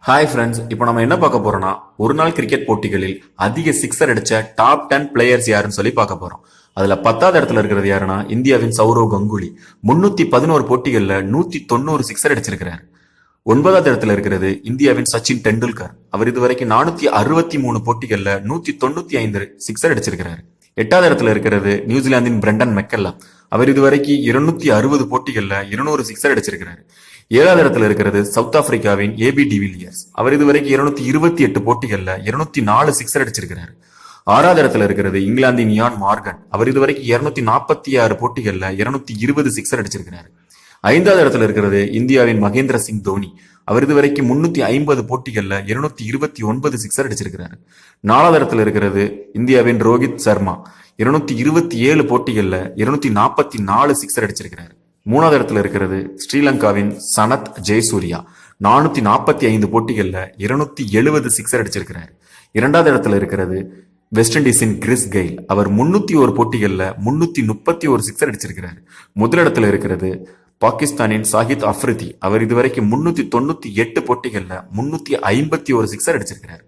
Hi friends, இப்போ நம்ம என்ன பார்க்க போறோம்னா ஒரு நாள் கிரிக்கெட் போட்டிகளில் அதிக சிக்ஸர் அடிச்ச டாப் 10 பிளேயர்ஸ் யாருன்னு சொல்லி பார்க்க போறோம். அதுல 10வது இடத்துல இருக்கிறது யாருன்னா இந்தியாவின் சௌரவ் கங்குலி. 311 போட்டிகள்ல 190 சிக்ஸர் அடிச்சிருக்கிறார். 9வது இடத்துல இருக்கிறது இந்தியாவின் சச்சின் டெண்டுல்கர். அவர் இதுவரைக்கும் 463 போட்டிகள்ல 195 சிக்ஸர் அடிச்சிருக்கிறார். 8வது இடத்துல இருக்கிறது நியூசிலாந்தின் பிரண்டன் மெக்கல்லம். அவர் இதுவரைக்கும் 260 போட்டிகள்ல 200 சிக்ஸர் அடிச்சிருக்கிறார். 7வது இடத்துல இருக்கிறது சவுத் ஆப்பிரிக்காவின் ஏபி டிவிலியர்ஸ். அவர் இதுவரைக்கும் 228 போட்டிகள்ல 204 சிக்ஸர் அடிச்சிருக்கிறார். 6வது இடத்துல இருக்கிறது இங்கிலாந்தின் இயான் மார்கன். அவர் இதுவரைக்கும் 246 போட்டிகள்ல 220 சிக்ஸர் அடிச்சிருக்கிறார். 5வது இடத்துல இருக்கிறது இந்தியாவின் மகேந்திர சிங் தோனி. அவர் இதுவரைக்கும் 350 போட்டிகள்ல 229 சிக்ஸர் அடிச்சிருக்கிறார். 4வது இடத்துல இருக்கிறது இந்தியாவின் ரோஹித் சர்மா. 227 போட்டிகள்ல 244 சிக்ஸர் அடிச்சிருக்கிறார். 3வது இடத்துல இருக்கிறது ஸ்ரீலங்காவின் சனத் ஜெயசூர்யா. 445 போட்டிகள்ல 270 சிக்ஸர் அடிச்சிருக்கிறார். 2வது இடத்துல இருக்கிறது வெஸ்ட் இண்டீஸின் கிறிஸ் கெயில். அவர் 301 போட்டிகள்ல 331 சிக்ஸர் அடிச்சிருக்கிறார். முதலிடத்துல இருக்கிறது பாகிஸ்தானின் சாஹித் அஃப்ரிதி. அவர் இதுவரைக்கும் 398 போட்டிகள்ல 351 சிக்ஸர் அடிச்சிருக்கிறார்.